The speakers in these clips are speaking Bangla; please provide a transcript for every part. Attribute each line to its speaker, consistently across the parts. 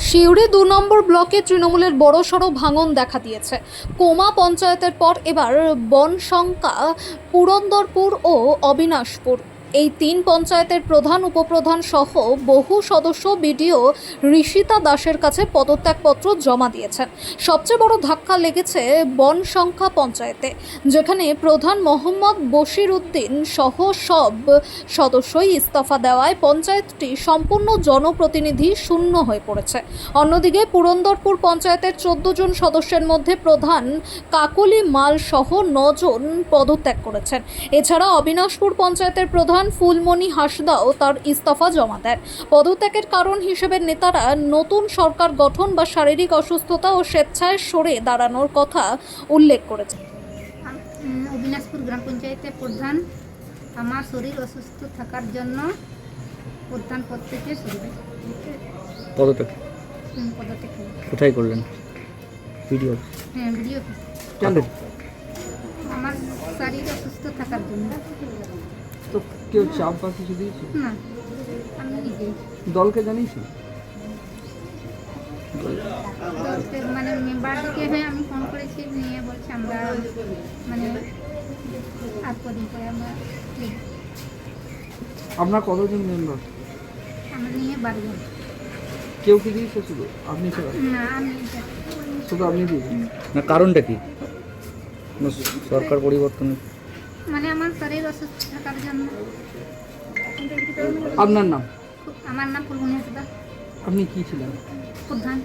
Speaker 1: সিউড়ি ২ নম্বর ব্লকে তৃণমূলের বড়সড় ভাঙন দেখা দিয়েছে। কোমা পঞ্চায়েতের পর এবার বনশঙ্কা, পুরন্দরপুর ও অবিনাশপুর, এই ৩ পঞ্চায়েতের প্রধান, উপপ্রধান সহ বহু সদস্য বিডিও ঋষিতা দাসের কাছে পদত্যাগপত্র জমা দিয়েছেন। সবচেয়ে বড় ধাক্কা লেগেছে বনশঙ্কা পঞ্চায়েতে, যেখানে প্রধান মোহাম্মদ বশির উদ্দিন সহ সব সদস্যই ইস্তফা দেওয়ায় পঞ্চায়েতটি সম্পূর্ণ জনপ্রতিনিধি শূন্য হয়ে পড়েছে। অন্যদিকে পুরন্দরপুর পঞ্চায়েতের ১৪ জন সদস্যের মধ্যে প্রধান কাকলি মাল সহ ৯ জন পদত্যাগ করেছেন। এছাড়া অবিনাশপুর পঞ্চায়েতের প্রধান ফুলমণি হাসদাও তার ইস্তফা জমা দেন। পদত্যাগের কারণ হিসেবে নেতারা নতুন সরকার গঠন বা শারীরিক অসুস্থতা ও স্বেচ্ছায় সরে দাঁড়ানোর কথা উল্লেখ করেছেন।
Speaker 2: অবিনাশপুর গ্রাম পঞ্চায়েতের প্রধান আমার শরীর অসুস্থ থাকার জন্য প্রধান পদ থেকে সরে
Speaker 3: পদত্যাগ
Speaker 2: পদত্যাগ
Speaker 3: কোথায় করলেন? ভিডিও?
Speaker 2: হ্যাঁ, ভিডিও।
Speaker 3: কেন?
Speaker 2: আমার শরীর অসুস্থ থাকার জন্য।
Speaker 4: তো কেউ চাপ বা কিছু দিয়েছে?
Speaker 2: না, আমি নিজেই
Speaker 4: দলকে জানিয়েছি।
Speaker 2: মানে মেম্বারকে আমি ফোন করেছি, নিয়ে বলছি আমরা মানে আর কদিন পরে আমরা
Speaker 4: আপনার কতজন মেম্বার?
Speaker 2: আমরা নিয়ে 12 জন।
Speaker 4: কেউ কি দিয়েছে? শুধু আপনি ছাড়া?
Speaker 2: না, আমি
Speaker 4: শুধু আপনি দিয়েছেন?
Speaker 3: না, কারণটা কি? সরকার পরিবর্তন?
Speaker 2: মানে আমার শরীর অসুস্থ থাকার জন্য।
Speaker 4: আপনার নাম?
Speaker 2: আমার নাম ফুলমণি হাসদা।
Speaker 4: আপনি কি ছিলেন?
Speaker 2: প্রধান।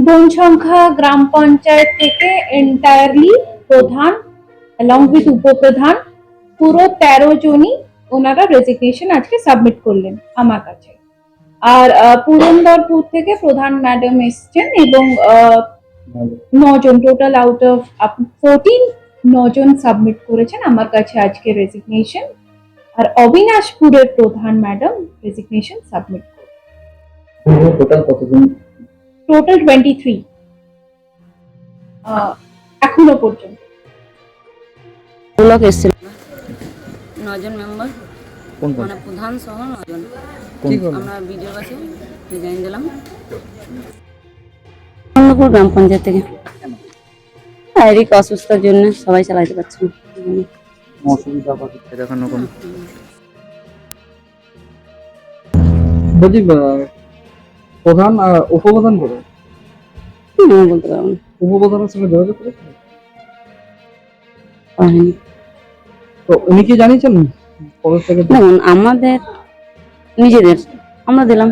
Speaker 5: বনশঙ্কা গ্রাম পঞ্চায়েত থেকে এন্টায়ারলি প্রধান অ্যালং উইথ উপপ্রধান পুরো 13 জনই ওনারা রেজিগনেশন আজকে সাবমিট করলেন আমার কাছে। আর পুরন্দরপুর থেকে প্রধান ম্যাডাম এসছেন এবং 9 জন, টোটাল আউট অফ 14 9 জন সাবমিট করেছেন আমার কাছে আজকে রেজিগনেশন। আর অবিনাশপুরের প্রধান ম্যাডাম রেজিগনেশন সাবমিট করেন।
Speaker 3: টোটাল কতজন?
Speaker 5: টোটাল 23 এখনো পর্যন্ত।
Speaker 6: ব্লক এসেছিল 9 জন মেম্বার,
Speaker 3: কোন কোন?
Speaker 6: মানে প্রধান সহ 9 জন।
Speaker 3: কি করলেন?
Speaker 6: আমরা ভিডিও কাছে রিজাইন দিলাম অন্নপুর গ্রাম পঞ্চায়েত থেকে। শারীরিক অসুস্থতার জন্য সবাই চালাতে পারছে না।
Speaker 3: অসুবিধা বা কিছু দেখানো কোন?
Speaker 4: বলছি প্রধান আর উপপ্রধান করে
Speaker 6: আমি বলতে পারবো না,
Speaker 4: উপপ্রধানের সঙ্গে যোগাযোগ করেছেন?
Speaker 6: হয়নি।
Speaker 4: তো উনি কি জানিয়েছেন পদত্যাগের?
Speaker 6: দেখুন, আমাদের নিজেদের আমরা দিলাম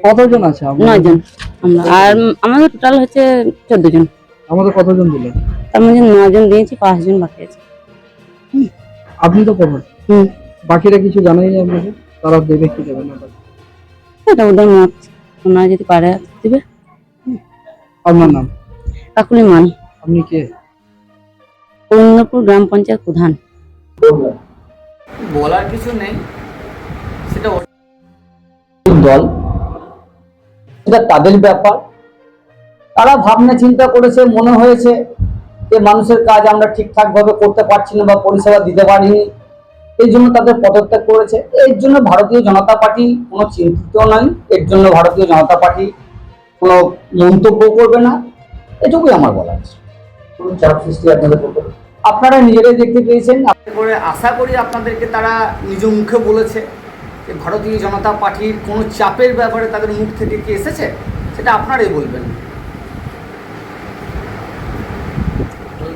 Speaker 4: কতজন আছে?
Speaker 6: 9 জন আমরা, আর আমাদের টোটাল হচ্ছে 14 জন।
Speaker 4: আমাদের কতজন দিলেন?
Speaker 6: তার মধ্যে 9 জন দিয়েছি, 5 জন বাকি আছে।
Speaker 4: আপনি তো প্রধান, বাকিরা কিছু জানাই না আপনাকে? তারা দেবে কি দেবে না?
Speaker 6: এটা ওদের মত, ওনারা যদি পারে দিবে।
Speaker 4: আপনার নাম?
Speaker 6: কাকুলি মাল,
Speaker 4: আপনি কে?
Speaker 6: অন্নপুর গ্রাম পঞ্চায়েত প্রধান।
Speaker 7: বলার কিছু নেই, সেটা
Speaker 8: দল, সেটা তাদের ব্যাপার। তারা ভাবনা চিন্তা করেছে, মনে হয়েছে যে মানুষের কাজ আমরা ঠিকঠাক ভাবে করতে পারছি না বা পরিষেবা দিতে পারিনি, এই জন্য তাদের পদত্যাগ করেছে। এর জন্য ভারতীয় জনতা পার্টি কোনো চিন্তিত নয়, এর জন্য ভারতীয় জনতা পার্টি কোনো মন্তব্য করবে না, এটুকুই আমার বলা আছে। কোনো চাপ সৃষ্টি আপনাদের করবে, আপনারা নিজেরাই দেখতে পেয়েছেন।
Speaker 7: করে আশা করি আপনাদেরকে তারা নিজ মুখে বলেছে যে ভারতীয় জনতা পার্টির কোনো চাপের ব্যাপারে তাদের মুখ থেকে কি এসেছে সেটা আপনারাই বলবেন।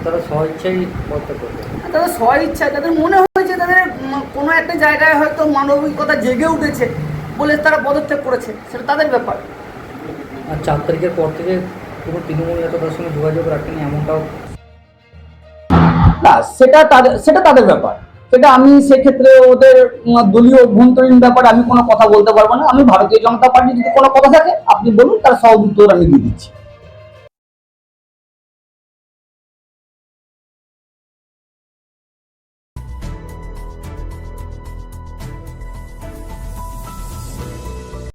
Speaker 3: তারা স্বইচ্ছাই পদত্যাগ করবে?
Speaker 7: তাদের স্বইচ্ছায়, তাদের মনে হয়েছে তাদের কোনো একটা জায়গায় হয়তো মানবিকতা জেগে উঠেছে বলে তারা পদত্যাগ করেছে, সেটা তাদের ব্যাপার।
Speaker 3: আর 4 তারিখের পর থেকে কোনো তৃণমূল নেতা তার সঙ্গে যোগাযোগ রাখেনি এমনটাও?
Speaker 8: না, সেটা তাদের ব্যাপার। সেটা আমি সেক্ষেত্রে ওদের দলীয় অভ্যন্তরীণ ব্যাপারে আমি কোনো কথা বলতে পারবো না। আমি ভারতীয় জনতা পার্টির যদি কোনো কথা থাকে আপনি বলুন, তার সব উত্তর আমি দিয়ে দিচ্ছি।